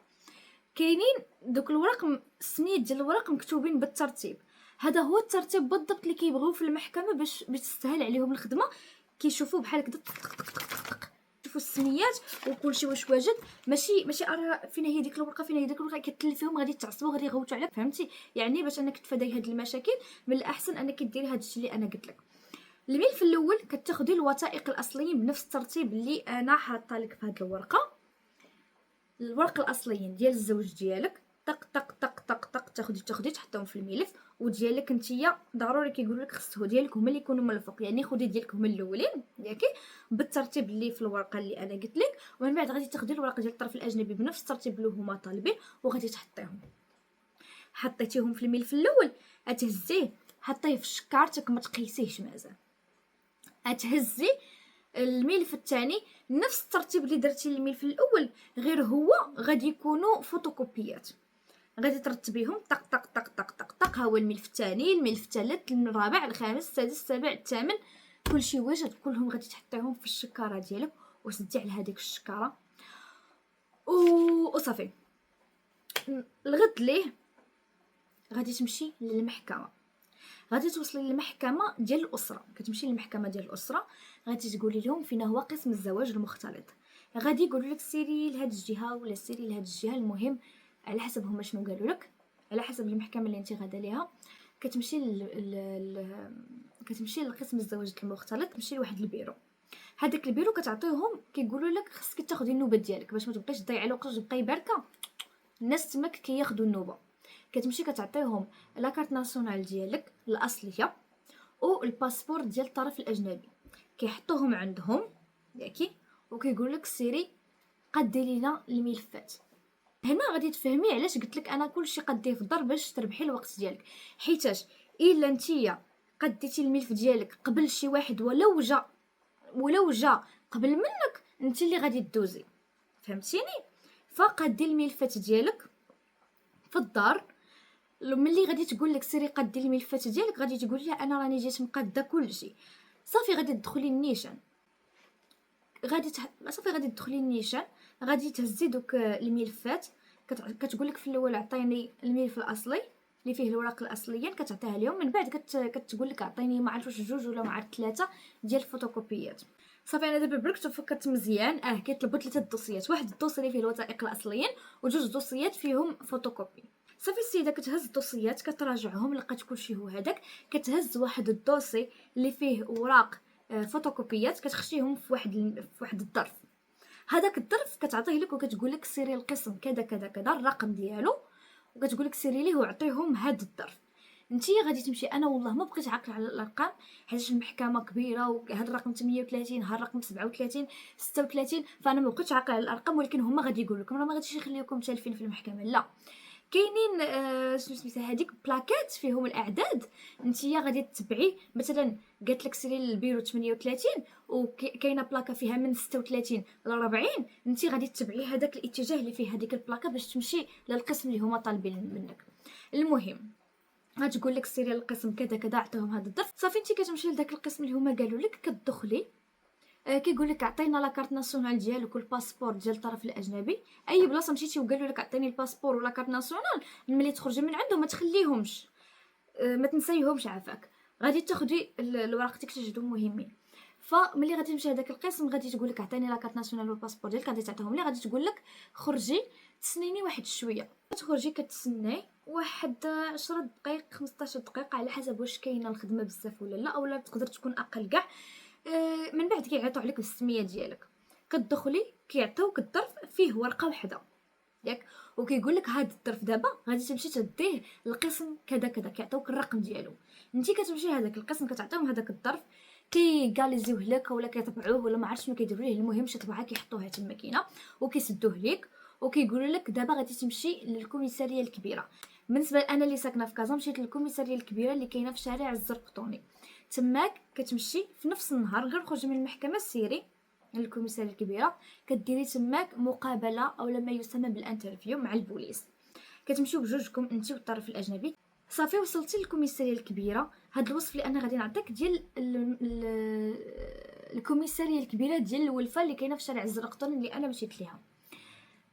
كاينين دوك الوراق، السميات ديال الوراق مكتوبين بالترتيب. هذا هو الترتيب بالضبط اللي كيبغيو في المحكمه باش تسهل عليهم الخدمه. كيشوفوا بحال هكذا، شوفوا السميات وكلشي واش واجد. ماشي فين هي ديك الورقه، فين هي ديك الورقه، كتلفيهم غادي تعصبوا غادي يغوتوا عليك، فهمتي؟ يعني باش انك تفاداي هاد المشاكل من الاحسن انك ديري هاد الشيء اللي انا قلت لك. الملف الاول كتاخدي الوثائق الاصليين بنفس الترتيب اللي انا حاطه لك في هاد الورقه الاصليين ديال الزوج ديالك. طق طق طق طق طق تاخدي تحطهم في الملف. وديالك نتيا ضروري كيقول لك خصو ديالك هما اللي يكونوا من الفوق، يعني خدي ديالك هما الاولين ياكي بالترتيب اللي في الورقه اللي انا قلت لك. ومن بعد غادي تاخدي الورقه ديال الطرف الاجنبي بنفس الترتيب اللي هما طالبين وغادي تحطيهم. حطيتيهم في الملف الاول، غتهزيه حطيه في شكارتك، ما تقيسيهش مازال. غتهزي الملف الثاني نفس الترتيب اللي درتي الملف الاول، غير هو غادي يكونوا فوتوكوبيات. غادي ترتبيهم طق طق طق طق طق طق. ها هو الملف الثاني، الملف الثالث، الرابع، الخامس، السادس، السابع، الثامن، كلشي واجد. كلهم غادي تحطيهم في الشكاره ديالك وسدي على هذيك الشكاره وصافي. الغد ليه غادي تمشي للمحكمه. غادي توصلي للمحكمه ديال الاسره. كتمشي للمحكمه ديال الاسره، غادي تقولي لهم فين هو قسم الزواج المختلط. غادي يقولوا لك سيري لهاد الجهه ولا سيري لهاد الجهه. المهم على حسب هما شنو قالوا لك، على حسب المحكمه اللي انت غادا ليها. كتمشي كتمشي لقسم الزواج المختلط، تمشي لواحد البيرو. هذاك البيرو كتعطيهم، كيقولوا لك خصك تاخدي النوبه ديالك باش ما تبقايش تضيعي الوقت وتبقاي باركه. الناس تماك كياخذوا النوبه. كتمشي كتعطيهم لاكارت ناسيونال ديالك الاصليه والباسبور ديال الطرف الاجنبي، كيحطوهم عندهم ياكي. وكيقول لك سيري قدي لينا الملفات. هنا غادي تفهمي علاش قلت لك انا كلشي قديه في الدار باش تربحي الوقت ديالك. حيتاش الا نتيا قديتي الملف ديالك قبل شي واحد ولو جا قبل منك، انت اللي غادي تدوزي، فهمتيني؟ فقدي الملفات ديالك في الدار. ملي غادي تقول لك سيري قدي الملفات ديالك، غادي تقول لها انا راني جيت مقاده كلشي. صافي غادي تدخلي النيشان، صافي غادي تدخلي النيشان. غادي تهزي دوك الملفات. كتقول لك في الاول عطيني الملف الاصلي، اللي فيه الوراق الاصليين كتعطيها لهم. من بعد كتقول لك اعطيني ما عرفتش جوج ولا ما عرفت 3 ديال الفوتوكوبيات. صافي انا دابا بركت فكرت مزيان. كيطلبوا 3 دوسيات، واحد الدوسي اللي فيه الوثائق الاصليين وجوج دوسيات فيهم فوتوكوبي. صافي السيده كتهز الدوسيات كتراجعهم، لقات كلشي هو هذاك. كتهز واحد الدوسي اللي فيه اوراق فوتوكوبيات كتخشيهم في واحد الظرف. هذاك الظرف كتعطيه لك وكتقول لك سيري القسم كذا كذا كذا الرقم ديالو، وكتقول لك سيري ليه وعطيهم هذا الظرف. انتي غادي تمشي. انا والله ما بقيت عاقله على الارقام حيت المحكمه كبيره، وهذا الرقم 38 هذا الرقم 37 36، فانا ما بقيتش عاقله على الارقام. ولكن هما غادي يقول لكم راه ما غاديش يخليوكم تالفين في المحكمه، لا كاينين شنو سميتها هذيك بلاكات فيهم الاعداد. نتيا غادي تتبعي مثلا قالت لك سيري للبيرو 38 وكاينه بلاكه فيها من 36 ل 40، نتي غادي تتبعي هذاك الاتجاه اللي فيه هذيك البلاكه باش تمشي للقسم اللي هما طالبين منك. المهم غتقول لك سيري للقسم كذا كذا عطيهم هذا الظرف. صافي انت كتمشي لذاك القسم اللي هما قالوا لك، كتدخلي كيقول لك عطينا لاكارت ناسيونال ديالك والباسبور ديال الطرف الاجنبي. اي بلاصه مشيتي وقالوا لك عطيني الباسبور ولا كارت ناسيونال، ملي تخرجي من عندهم ما تخليهمش، ما تنسيهمش عافاك، غادي تاخدي الوراق ديك تجدهم مهمين. فملي غادي تمشي هذاك القسم غادي تقول لك عطيني لاكارت ناسيونال والباسبور ديالك، غادي تعطيهم لي، غادي تقول لك خرجي تسنيني واحد شويه. تخرجي كتسناي واحد 10 دقائق 15 دقيقه على حسب واش كاينه الخدمه بزاف ولا لا، اولا تقدر تكون اقل كاع. من بعد كيعيطوا عليك بالسميه ديالك، كتدخلي كيعطيوك الظرف فيه ورقه وحده ياك، وكيقول لك هذا الظرف دابا غادي تمشي تديه للقسم كذا كذا، كيعطيوك الرقم ديالو. انت كتمشي هذاك القسم كتعطيهم هذاك الظرف، كيغاليزيوه لك ولا كيطبعوه ولا ما عرفتش شنو كيديروا ليه. المهم شي طبعه كيحطوها تما كاينه وكيسدوه ليك، وكيقولوا لك دابا غادي تمشي للكوميساريه الكبيره. بالنسبه انا اللي ساكنه في كازا مشيت للكوميساريه الكبيره اللي كاينه في شارع الزرقطوني. تماك كتمشي في نفس النهار غير خرجي من المحكمه سيري للكوميساريه الكبيره، كديري تماك مقابله او ما يسمى بالانترفيو مع البوليس. كتمشيو بجوجكم انت والطرف الاجنبي. صافي وصلتي للكوميساريه الكبيره. هاد الوصف اللي انا غادي نعطيك ديال الكوميساريه الكبيره ديال الولفه اللي كاينه في شارع الزرقطون اللي انا مشيت ليها.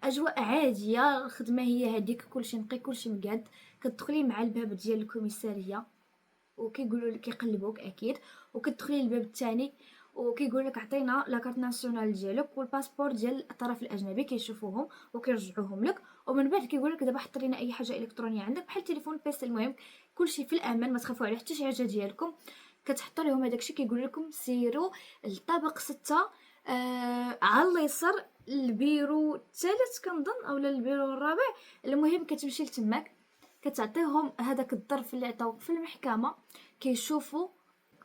اجواء عاديه، الخدمه هي هذيك، كلشي نقي كلشي مقاد. كتدخلي مع الباب ديال الكوميساريه وكيقولوا لك يقلبوك اكيد، وكتدخلي للباب الثاني وكيقول لك عطينا لاكارت ناسيونال ديالك والباسبور ديال الطرف الاجنبي، كيشوفوهم وكيرجعوهم لك. ومن بعد كيقول لك دابا حط لينا اي حاجه الكترونيه عندك بحال التليفون بيس، المهم كلشي في الامان، ما تخافوا على حتى شي حاجه ديالكم. كتحطوا لهم هذاك الشيء، كيقول لكم سيروا الطابق 6 على اليسار، البيرو الثالث كنظن اولا البيرو الرابع. المهم كتمشي لتماك كتعطيهم هذاك الظرف اللي عطاوك في المحكمه، كيشوفوا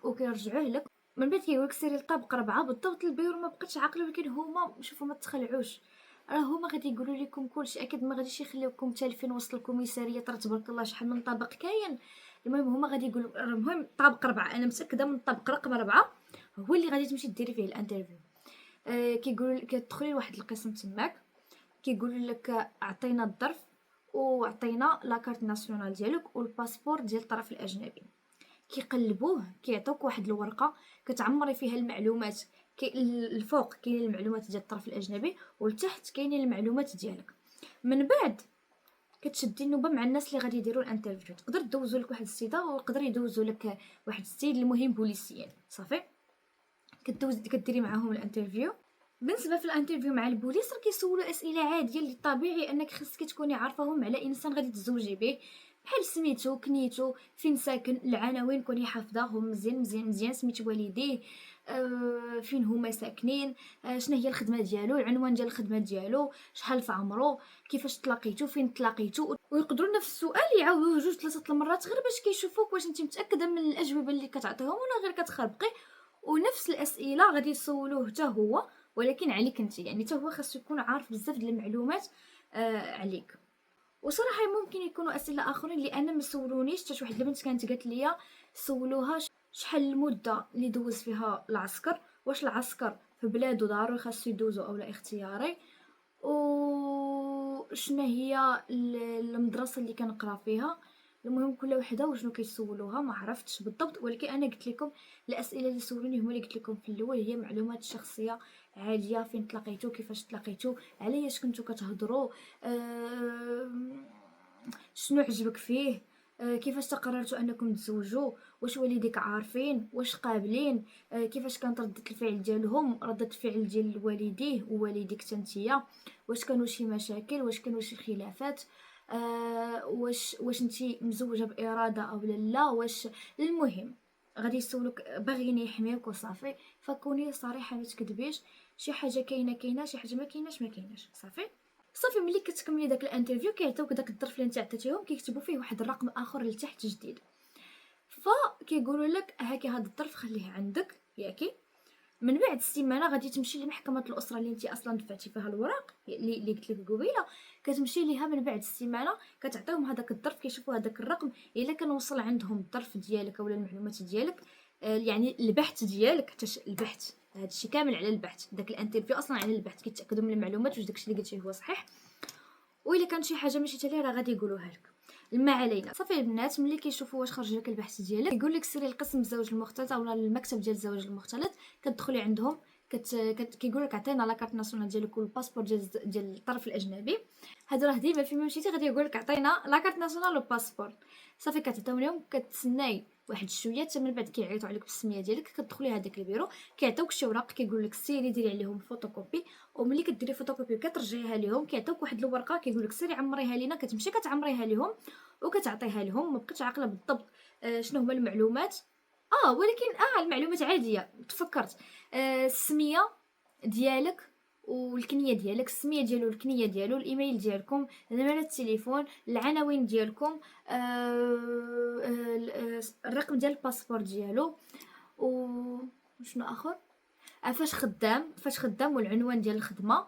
وكيرجعوه لك. من بعد كيقولك سيري للطابق 4 بالضبط. البيرو ما بقيتش عاقله، ولكن هما شوفوا ما تخلعوش، راه هما غادي يقولوا لكم كلشي اكيد، ما غاديش يخليوكم تالفين وسط الكوميساريه. ترى تبارك الله شحال من طابق كاين. المهم هما غادي يقولوا المهم طابق 4، انا متاكده من الطابق رقم 4 هو اللي غادي تمشي ديري فيه الانترفيو. كيقولوا كتدخلي لواحد القسم تماك، كيقولوا لك اعطينا الظرف وعطينا لاكارت ناسيونال ديالك والباسبور ديال الطرف الاجنبي. كيقلبوه كيعطوك واحد الورقه كتعمري فيها المعلومات. الفوق كاين المعلومات ديال الطرف الاجنبي والتحت كاينين المعلومات ديالك. من بعد كتشدي النوبه مع الناس اللي غادي يديروا الانترفيو. تقدر دوزو لك واحد السيده ويقدر يدوزو لك واحد السيد، المهم بوليسيين. صافي كديري معاهم الانترفيو. بالنسبه في الانترفيو مع البوليس راه كيسولوا اسئله عاديه اللي طبيعي انك خصك تكوني عارفاهم على انسان غادي تزوجي به، بحال سميتو كنيتو فين ساكن، العناوين كوني حافظاهم مزيان مزيان مزيان، سميت والديه فين هما ساكنين، شنو هي الخدمه ديالو، العنوان ديال الخدمه ديالو، شحال في عمرو، كيفاش تلاقيتو، فين تلاقيتو. ويقدروا نفس السؤال يعاودوه 2-3 المرات غير باش كيشوفوك واش انت متاكده من الاجوبه اللي كتعطيهم ولا غير كتخربقي. ونفس الاسئله غادي يسولوه حتى هو، ولكن عليك انت، يعني حتى هو خاصو يكون عارف بزاف ديال المعلومات عليك. وصراحه ممكن يكونوا اسئله اخرين اللي انا ما سولونيش. حتى واحد البنت كانت قالت لي سولوها شحال المده اللي دوز فيها العسكر، واش العسكر في بلادو ضروري خاصو يدوزو اولا اختياري، وشنا هي المدرسه اللي كنقرا فيها. المهم كل وحده وشنو كيسولوها ما عرفتش بالضبط، ولكن انا قلت لكم الاسئله اللي سولوني هما اللي قلت لكم في الاول، هي معلومات شخصيه عاديه، فين تلاقيتو، كيفاش تلاقيتو، علاش كنتو كتهضروا، شنو عجبك فيه، كيفاش تقررتوا انكم تزوجوا، واش والديك عارفين، واش قابلين، كيفاش كانت ردة الفعل ديالهم، ردة الفعل ديال والديه ووالديك تنتيا، واش كانوا شي مشاكل، واش كانوا شي خلافات، واش نتي مزوجه باراده او لا. واش المهم غادي يسولوك باغيين يحميوك وصافي، فكوني صريحه ما تكذبيش. شي حاجه كاينه، شي حاجه ما كايناش صافي. ملي كتكملي داك الانترفيو كيعطيوك داك الظرف اللي انت عطيتيهم، كيكتبوا فيه واحد الرقم اخر لتحت جديد، فكيقولوا لك هاكي هذا الظرف خليه عندك ياكي. من بعد السيمانه غادي تمشي لمحكمه الاسره اللي انت اصلا دفعتي فيها الوراق اللي قلت لك قبيله، كتمشي ليها من بعد السيمانه، كتعطيهم هذاك الظرف، كيشوفوا هذاك الرقم. الا كان وصل عندهم الظرف ديالك ولا المعلومات ديالك، يعني البحث ديالك، حتى البحث هذا الشيء كامل على البحث، داك الانترفيو اصلا على البحث، كيتاكدوا من المعلومات واش داكشي اللي قلتيه هو صحيح، والا كان شي حاجه ماشي تالي راه غادي يقولوها لك. ما علينا. صافي البنات، ملي كيشوفوا واش خرج لك البحث ديالك، يقول لك سيري لقسم الزواج المختلط ولا المكتب ديال الزواج المختلط، كتدخلي عندهم، كيقول لك عطينا لاكارت ناسيونال ديالك والباسبور ديال الطرف الاجنبي. هادو راه ديما فيما مشيتي غادي يقول لك عطينا لاكارت ناسيونال والباسبور. صافي كتعطيو لهم، كتسناي واحد شويه حتى من بعد كيعيطوا عليك بالسميه ديالك، كتدخلي هذاك البيرو، كيعطيوك شي اوراق، كيقول لك سيري ديري عليهم فوتوكوبي، وملي كديري فوتوكوبي كترجعيها لهم، كيعطيوك واحد الورقه كيقول لك سيري عمريها لينا، كتمشي كتعمريها لهم وكتعطيها لهم. ما بقيتش عاقله بالضبط شنو هما المعلومات، ولكن المعلومات عاديه. تفكرت السميه ديالك والكنيه ديالك، السميه ديالو والكنيه ديالو، الايميل ديالكم، نمره التليفون، العناوين ديالكم، الرقم ديال الباسبور ديالو، وشنو اخر، فاش خدام والعنوان ديال الخدمه،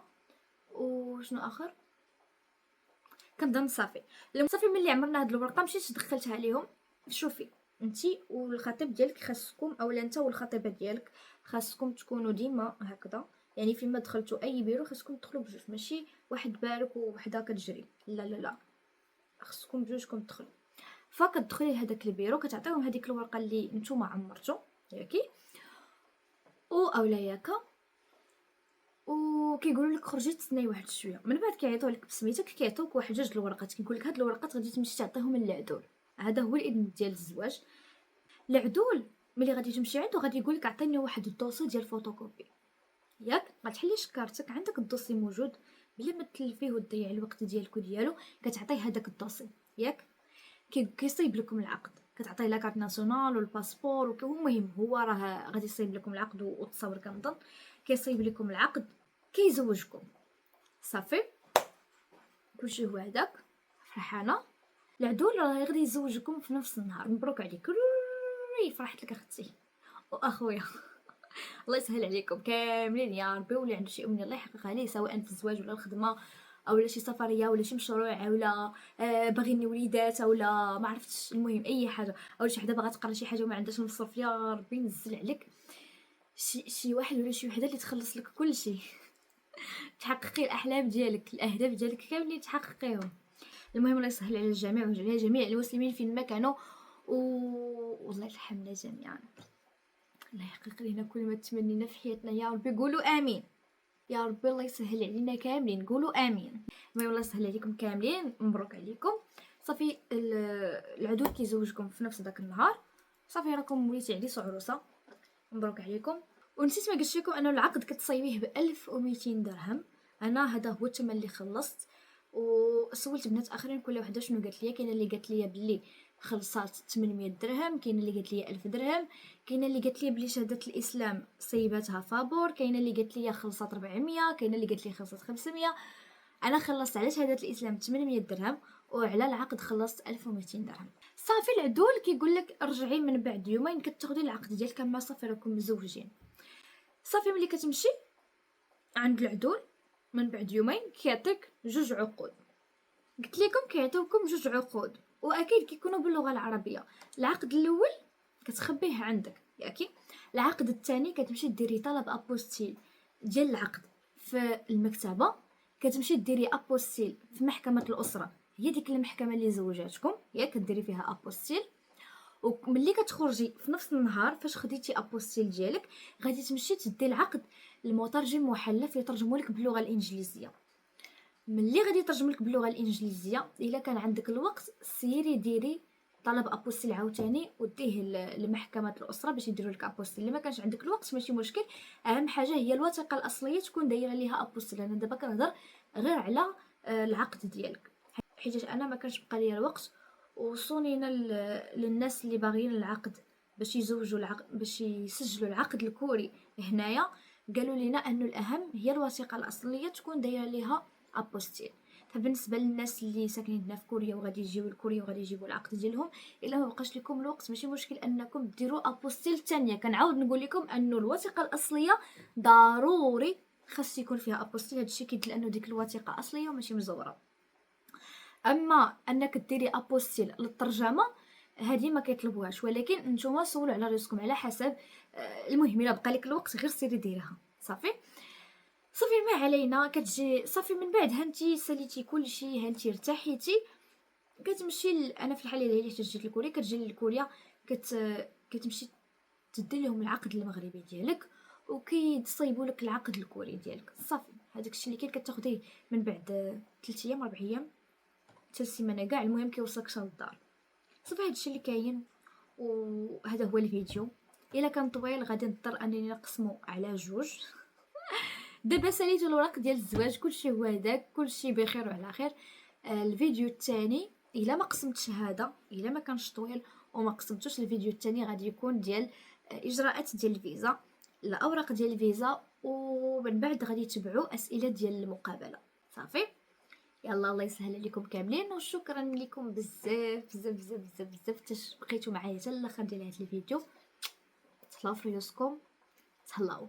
وشنو اخر كنظن صافي. ملي عمرنا هاد الورقه مشيت دخلتها ليهم. شوفي انتي والخطيب ديالك خاصكم، اولا انت والخطيبه ديالك خاصكم تكونوا ديما هكذا، يعني فيما دخلتوا اي بيرو خاصكم تدخلوا بجوج، ماشي واحد بارك ووحده كتجري، لا لا لا، خاصكم بجوجكم تدخلوا. فكتدخلي لهداك البيرو، كتعطيهم هذيك الورقه اللي نتوما عمرتو ياكي، اولا ياكا، وكيقولوا لك خرجي تسناي واحد شويه. من بعد كيعيطوا لك بسميتك، كيعطوك واحد جوج الورقات، كيقول لك هاد الورقات غادي تمشي تعطيهم للعدول، هذا هو الاذن ديال الزواج. العدول ملي غادي تمشي عنده غادي يقول لك عطيني واحد الدوسي ديال فوتوكوبي، ياك ما تحليش كارتك، عندك الدوسي موجود بلا ما تلفيه وتضيع الوقت ديالك وديالو، كتعطيه هذاك الدوسي ياك. كيصيب لكم العقد، كتعطيه لا كارت ناسيونال والباسبور، المهم هو راه غادي يصيب لكم العقد والتصاور كنظن، كيصيب لكم العقد، كيزوجكم صافي. كلشي هو هذاك، فرحانه. العدول راه غادي يزوجكم في نفس النهار، مبروك عليك، فرحت لك اختي واخويا. الله يسهل عليكم كاملين يا ربي، واللي عنده شي امنيه الله يحققها عليه، سواء في الزواج ولا الخدمه اولا شي سفريه ولا شي مشروع اولا باغيني وليدات اولا ما عرفتش، المهم اي حاجه، اولا شي وحده باغا تقرا شي حاجه وما عندهاش مصروف، يا ربي ينزل عليك شي واحد ولا شي وحده اللي تخلص لك كل شيء. تحققي الاحلام ديالك، الاهداف ديالك كاملين تحققيهم. المهم الله يسهل على الجميع وعلى جميع المسلمين فين ما كانوا، والله يرحمنا جميعا، الله يحقق لنا كل ما تمنينا في حياتنا يا ربي. قولوا امين يا ربي، الله يسهل علينا كاملين، قولوا امين. المهم الله يسهل عليكم كاملين، مبروك عليكم. صافي العدو كيزوجكم في نفس داك النهار، صافي راكم وليتي عريس وعروسه، مبروك عليكم. ونسيت ما قلت لكم انه العقد كتصايبيه ب 1200 درهم. انا هذا هو الثمن اللي خلصت، وسولت بنات اخرين كل وحده شنو قالت لي. كاينه اللي قالت لي بلي خلصات 800 درهم، كاينه اللي قالت لي 1000 درهم، كاينه اللي قالت لي بلي شهاده الاسلام صيباتها فابور، كاينه اللي قالت لي خلصات 400، كاينه اللي قالت لي خلصات 500. انا خلصت على شهاده الاسلام 800 درهم، وعلى العقد خلصت 1200 درهم. صافي العدول كيقول لك رجعي من بعد يومين كتاخدي العقد ديالك، كما صافي راكم مزوجين. صافي ملي كتمشي عند العدول من بعد يومين كيعطيك جوج عقود. قلت لكم كيعطيوكم جوج عقود، واكيد كيكونوا باللغه العربيه. العقد الاول كتخبيه عندك ياكي، العقد الثاني كتمشي ديري طلب ابوستيل ديال العقد في المكتبه، كتمشي ديري ابوستيل في محكمه الاسره، هي ديك المحكمه اللي زوجاتكم، ياك كديري فيها ابوستيل. وملي كتخرجي في نفس النهار فاش خديتي ابوستيل ديالك، غادي تمشي تدي العقد لمترجم محلف يترجموا لك باللغه الانجليزيه. ملي غادي يترجم لك باللغه الانجليزيه، الا كان عندك الوقت سيري ديري طلب ابوستيل عاوتاني وديه لمحكمه الاسره باش يديروا لك ابوستيل. الا ما كانش عندك الوقت ماشي مشكل، اهم حاجه هي الوثيقه الاصليه تكون دايره ليها ابوستيل. انا دابا كنهضر غير على العقد ديالك، حيت انا ما كانش بقى ليا الوقت. وصونينا للناس اللي باغيين العقد باش يزوجوا العقد، باش يسجلوا العقد الكوري هنايا، قالوا لنا انه الاهم هي الوثيقه الاصليه تكون دايره ليها ابوستيل. فبالنسبه للناس اللي ساكنين هنا في كوريا وغادي يجيو لكوريا وغادي يجيبوا العقد ديالهم، الا ما بقاش لكم الوقت ماشي مشكل انكم ديروا ابوستيل ثانيه. كنعاود نقول لكم انه الوثيقه الاصليه ضروري خاص يكون فيها ابوستيل. هادشي كيدل لانه ديك الوثيقه اصليه وماشي مزوره. اما انك ديري ابوستيل للترجمه هذه ما كيطلبوهاش، ولكن نتوما سولوا على راسكم على حسب. المهم الا بقى لك الوقت غير سيري ديرها صافي. ما علينا، كتجي صافي من بعد هانتي ساليتي كلشي، هانتي ارتاحيتي، كتمشي انا في الحاله ديالي حتى جيت لكوريا، كتجي لكوريا كتمشي تدي لهم العقد المغربي ديالك وكيتصايبوا لك العقد الكوري ديالك صافي. هذاك الشيء اللي كاين كتاخديه من بعد 3 ايام 4 ايام حتى سيمانه كاع، المهم كيوصلك حتى للدار صافي. هادشي اللي كاين، وهذا هو الفيديو. الا كان طويل غادي نضطر انني نقسمو على 2. دابا ساليت الوراق ديال الزواج، كلشي هو هذاك، كلشي بخير وعلى خير. الفيديو الثاني الا ما قسمتش هذا، الا ما كانش طويل وما قسمتوش، الفيديو الثاني غادي يكون ديال اجراءات ديال الفيزا، الاوراق ديال الفيزا، ومن بعد غادي تبعوا اسئله ديال المقابله صافي. يلا الله يسهل عليكم كاملين، وشكرا لكم بزاف بزاف بزاف بزاف بزاف بقيتوا معايا حتى الاخر ديال هذا الفيديو. تهلاو في راسكم، تهلاو.